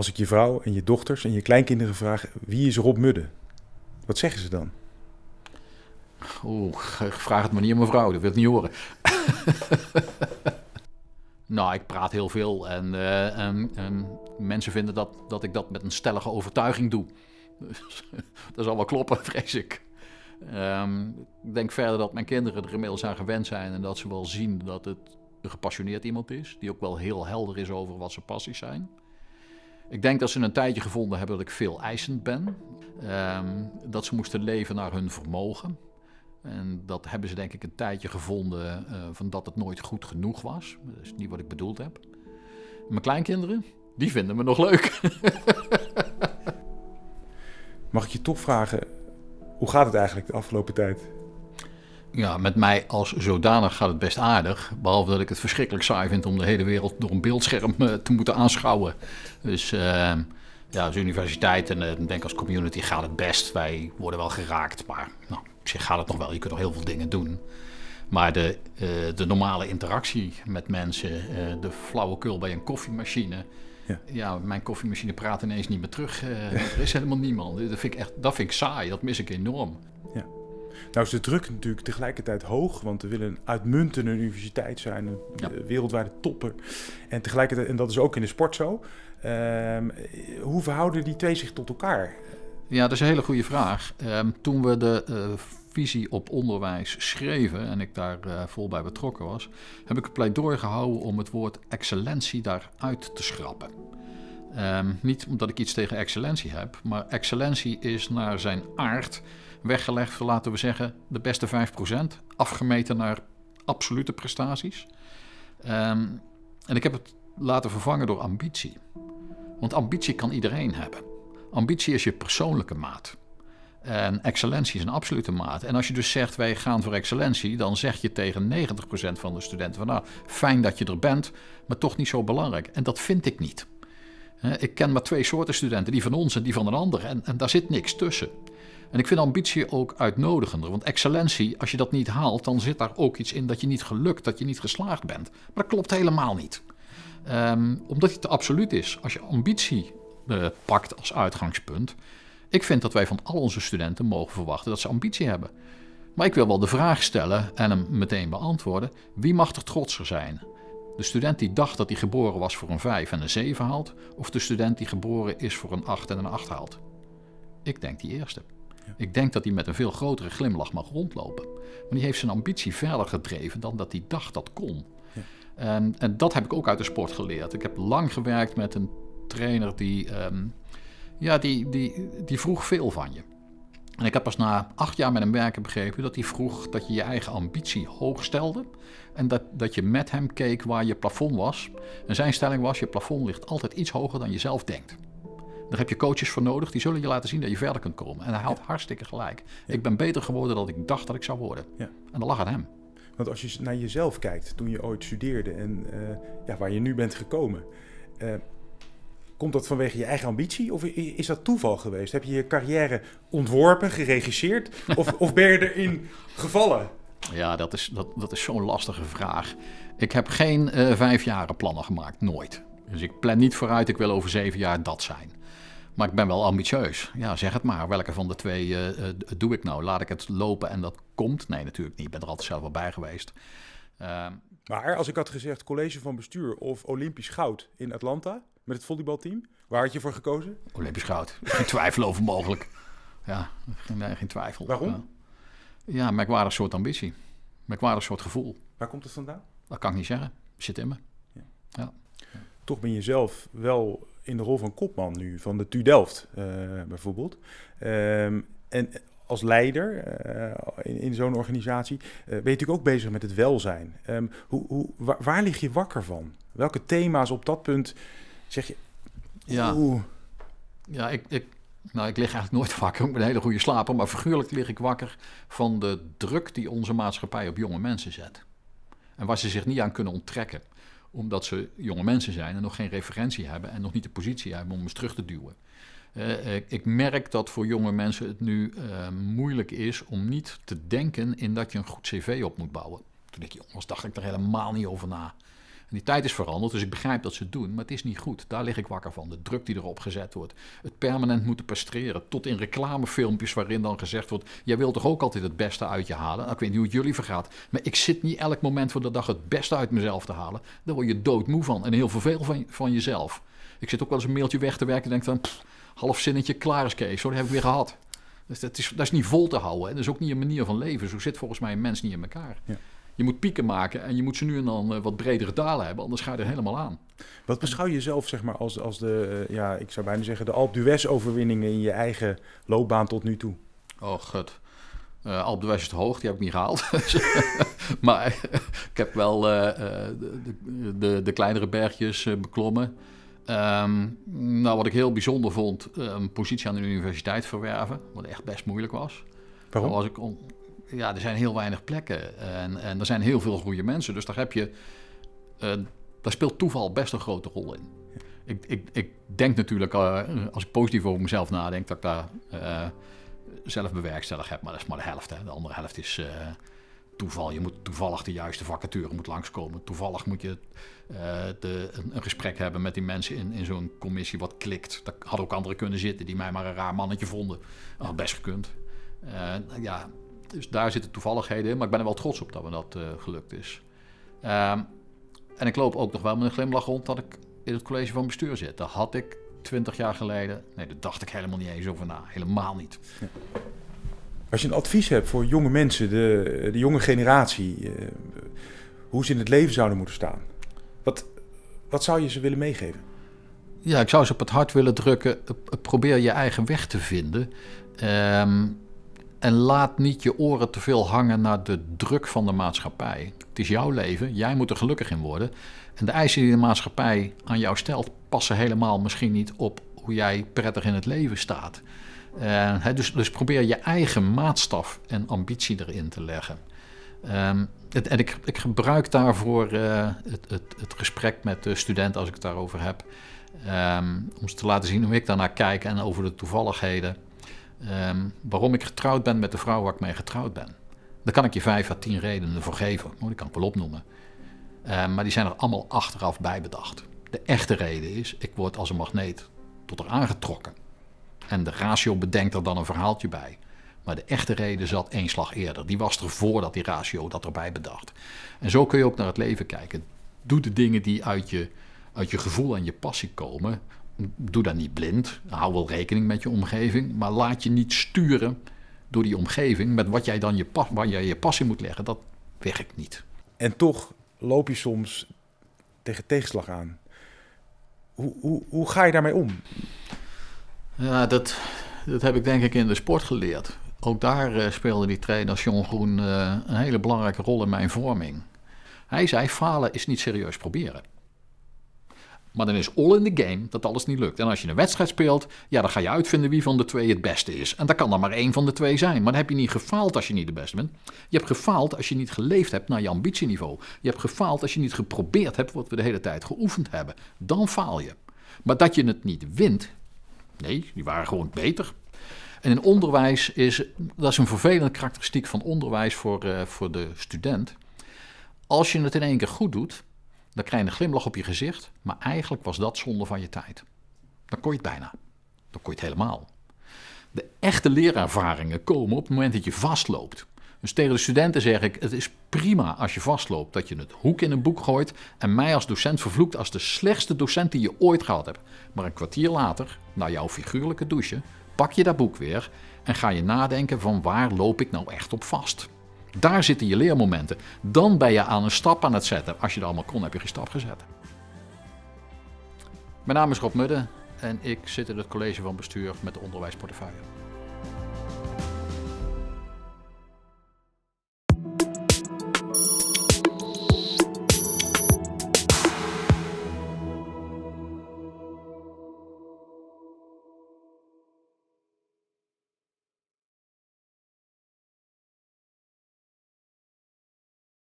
Als ik je vrouw en je dochters en je kleinkinderen vraag, wie is Rob Mudde? Wat zeggen ze dan? Oeh, vraag het maar niet aan mijn vrouw, dat wil ik niet horen. Nou, ik praat heel veel en mensen vinden dat ik dat met een stellige overtuiging doe. Dus, dat zal wel kloppen, vrees ik. Ik denk verder dat mijn kinderen er inmiddels aan gewend zijn en dat ze wel zien dat het een gepassioneerd iemand is, die ook wel heel helder is over wat zijn passies zijn. Ik denk dat ze een tijdje gevonden hebben dat ik veel eisend ben. Dat ze moesten leven naar hun vermogen. En dat hebben ze denk ik een tijdje gevonden van dat het nooit goed genoeg was. Dat is niet wat ik bedoeld heb. Mijn kleinkinderen, die vinden me nog leuk. Mag ik je toch vragen, hoe gaat het eigenlijk de afgelopen tijd? Ja, met mij als zodanig gaat het best aardig. Behalve dat ik het verschrikkelijk saai vind om de hele wereld door een beeldscherm te moeten aanschouwen. Dus ja, als universiteit en ik denk als community gaat het best. Wij worden wel geraakt, maar nou, op zich gaat het nog wel. Je kunt nog heel veel dingen doen. Maar de normale interactie met mensen, de flauwekul bij een koffiemachine. Ja, mijn koffiemachine praat ineens niet meer terug. Er is helemaal niemand. Dat vind ik saai, dat mis ik enorm. Ja. Nou is de druk natuurlijk tegelijkertijd hoog, want we willen een uitmuntende universiteit zijn, een wereldwijde topper. En tegelijkertijd, en dat is ook in de sport zo, hoe verhouden die twee zich tot elkaar? Ja, dat is een hele goede vraag. Toen we de visie op onderwijs schreven en ik daar vol bij betrokken was, heb ik een pleidooi gehouden om het woord excellentie daaruit te schrappen. Niet omdat ik iets tegen excellentie heb, maar excellentie is naar zijn aard weggelegd voor, laten we zeggen, de beste 5%, afgemeten naar absolute prestaties. En ik heb het laten vervangen door ambitie. Want ambitie kan iedereen hebben. Ambitie is je persoonlijke maat. En excellentie is een absolute maat. En als je dus zegt, wij gaan voor excellentie, dan zeg je tegen 90% van de studenten van, nou, fijn dat je er bent, maar toch niet zo belangrijk. En dat vind ik niet. Ik ken maar 2 soorten studenten, die van ons en die van een ander. En daar zit niks tussen. En ik vind ambitie ook uitnodigender. Want excellentie, als je dat niet haalt, dan zit daar ook iets in dat je niet gelukt, dat je niet geslaagd bent. Maar dat klopt helemaal niet. Omdat het te absoluut is. Als je ambitie pakt als uitgangspunt. Ik vind dat wij van al onze studenten mogen verwachten dat ze ambitie hebben. Maar ik wil wel de vraag stellen en hem meteen beantwoorden. Wie mag er trotser zijn? De student die dacht dat hij geboren was voor een 5 en een 7 haalt, of de student die geboren is voor een 8 en een 8 haalt? Ik denk die eerste. Ja. Ik denk dat hij met een veel grotere glimlach mag rondlopen. Maar die heeft zijn ambitie verder gedreven dan dat hij dacht dat kon. Ja. En dat heb ik ook uit de sport geleerd. Ik heb lang gewerkt met een trainer die vroeg veel van je. En ik heb pas na 8 jaar met hem werken begrepen dat hij vroeg dat je je eigen ambitie hoog stelde. En dat je met hem keek waar je plafond was. En zijn stelling was, je plafond ligt altijd iets hoger dan je zelf denkt. Daar heb je coaches voor nodig, die zullen je laten zien dat je verder kunt komen. En hij had hartstikke gelijk. Ja. Ik ben beter geworden dan ik dacht dat ik zou worden. Ja. En dat lag aan hem. Want als je naar jezelf kijkt, toen je ooit studeerde en waar je nu bent gekomen, komt dat vanwege je eigen ambitie of is dat toeval geweest? Heb je je carrière ontworpen, geregisseerd of ben je erin gevallen? Ja, dat is zo'n lastige vraag. Ik heb geen 5-jaren plannen gemaakt, nooit. Dus ik plan niet vooruit, ik wil over 7 jaar dat zijn. Maar ik ben wel ambitieus. Ja, zeg het maar. Welke van de 2 doe ik nou? Laat ik het lopen en dat komt? Nee, natuurlijk niet. Ik ben er altijd zelf wel bij geweest. Maar als ik had gezegd college van bestuur of Olympisch goud in Atlanta met het volleybalteam, waar had je voor gekozen? Olympisch goud. Geen twijfel over mogelijk. Ja, geen twijfel. Waarom? Ja, merkwaardig soort ambitie. Merkwaardig soort gevoel. Waar komt het vandaan? Dat kan ik niet zeggen. Zit in me. Ja. Toch ben je zelf wel in de rol van kopman nu, van de TU Delft bijvoorbeeld. En als leider in zo'n organisatie ben je natuurlijk ook bezig met het welzijn. Waar lig je wakker van? Welke thema's op dat punt zeg je? Ja, ik lig eigenlijk nooit wakker. Ik ben een hele goede slaper, maar figuurlijk lig ik wakker van de druk die onze maatschappij op jonge mensen zet. En waar ze zich niet aan kunnen onttrekken. Omdat ze jonge mensen zijn en nog geen referentie hebben en nog niet de positie hebben om eens terug te duwen. Ik merk dat voor jonge mensen het nu moeilijk is om niet te denken in dat je een goed cv op moet bouwen. Toen ik jong was, dacht ik er helemaal niet over na. En die tijd is veranderd, dus ik begrijp dat ze het doen, maar het is niet goed. Daar lig ik wakker van. De druk die erop gezet wordt. Het permanent moeten presteren. Tot in reclamefilmpjes waarin dan gezegd wordt, jij wilt toch ook altijd het beste uit je halen? Nou, ik weet niet hoe het jullie vergaat, maar ik zit niet elk moment van de dag het beste uit mezelf te halen. Daar word je doodmoe van en heel veel van jezelf. Ik zit ook wel eens een mailtje weg te werken en denk van, half zinnetje, klaar is Kees. Zo, dat heb ik weer gehad. Dus dat is niet vol te houden. Hè? Dat is ook niet een manier van leven. Zo zit volgens mij een mens niet in elkaar. Ja. Je moet pieken maken en je moet ze nu en dan wat bredere dalen hebben, anders ga je er helemaal aan. Wat beschouw je zelf zeg maar, als de, ik zou bijna zeggen, de Alpe d'Huez overwinningen in je eigen loopbaan tot nu toe? Oh god, Alpe d'Huez is te hoog, die heb ik niet gehaald. Maar ik heb wel de kleinere bergjes beklommen. Nou, wat ik heel bijzonder vond, een positie aan de universiteit verwerven, wat echt best moeilijk was. Waarom? Er zijn heel weinig plekken en er zijn heel veel goede mensen. Dus daar speelt toeval best een grote rol in. Ik denk natuurlijk, als ik positief over mezelf nadenk, dat ik daar zelf bewerkstellig heb. Maar dat is maar de helft. Hè. De andere helft is toeval. Je moet toevallig de juiste vacature moet langskomen. Toevallig moet je een gesprek hebben met die mensen in zo'n commissie wat klikt. Dat had ook anderen kunnen zitten die mij maar een raar mannetje vonden. Dat had best gekund. Dus daar zitten toevalligheden in, maar ik ben er wel trots op dat me dat gelukt is. En ik loop ook nog wel met een glimlach rond dat ik in het college van bestuur zit. Dat had ik 20 jaar geleden, nee, daar dacht ik helemaal niet eens over na. Helemaal niet. Ja. Als je een advies hebt voor jonge mensen, de jonge generatie, hoe ze in het leven zouden moeten staan, wat zou je ze willen meegeven? Ja, ik zou ze op het hart willen drukken. Probeer je eigen weg te vinden. En laat niet je oren te veel hangen naar de druk van de maatschappij. Het is jouw leven, jij moet er gelukkig in worden. En de eisen die de maatschappij aan jou stelt, passen helemaal misschien niet op hoe jij prettig in het leven staat. Dus probeer je eigen maatstaf en ambitie erin te leggen. En ik gebruik daarvoor het gesprek met de studenten als ik het daarover heb. Om ze te laten zien hoe ik daarnaar kijk en over de toevalligheden. Waarom ik getrouwd ben met de vrouw waar ik mee getrouwd ben. Daar kan ik je 5 à 10 redenen voor geven. Die kan ik wel opnoemen. Maar die zijn er allemaal achteraf bij bedacht. De echte reden is, ik word als een magneet tot er aangetrokken. En de ratio bedenkt er dan een verhaaltje bij. Maar de echte reden zat 1 slag eerder. Die was er voordat die ratio dat erbij bedacht. En zo kun je ook naar het leven kijken. Doe de dingen die uit je gevoel en je passie komen. Doe dat niet blind. Hou wel rekening met je omgeving. Maar laat je niet sturen door die omgeving. Met wat jij dan waar jij je passie moet leggen. Dat werkt niet. En toch loop je soms tegen tegenslag aan. Hoe ga je daarmee om? Ja, dat heb ik denk ik in de sport geleerd. Ook daar speelde die trainer John Groen een hele belangrijke rol in mijn vorming. Hij zei, falen is niet serieus proberen. Maar dan is all in the game dat alles niet lukt. En als je een wedstrijd speelt, dan ga je uitvinden wie van de 2 het beste is. En dat kan dan maar 1 van de 2 zijn. Maar dan heb je niet gefaald als je niet de beste bent. Je hebt gefaald als je niet geleefd hebt naar je ambitieniveau. Je hebt gefaald als je niet geprobeerd hebt wat we de hele tijd geoefend hebben. Dan faal je. Maar dat je het niet wint, nee, die waren gewoon beter. En in onderwijs dat is een vervelende karakteristiek van onderwijs voor de student. Als je het in 1 keer goed doet, dan krijg je een glimlach op je gezicht, maar eigenlijk was dat zonde van je tijd. Dan kon je het bijna. Dan kon je het helemaal. De echte leerervaringen komen op het moment dat je vastloopt. Dus tegen de studenten zeg ik, het is prima als je vastloopt, dat je het hoek in een boek gooit en mij als docent vervloekt als de slechtste docent die je ooit gehad hebt. Maar een kwartier later, na jouw figuurlijke douche, pak je dat boek weer en ga je nadenken van waar loop ik nou echt op vast. Daar zitten je leermomenten. Dan ben je aan een stap aan het zetten. Als je dat allemaal kon, heb je geen stap gezet. Mijn naam is Rob Mudde en ik zit in het college van bestuur met de onderwijsportefeuille.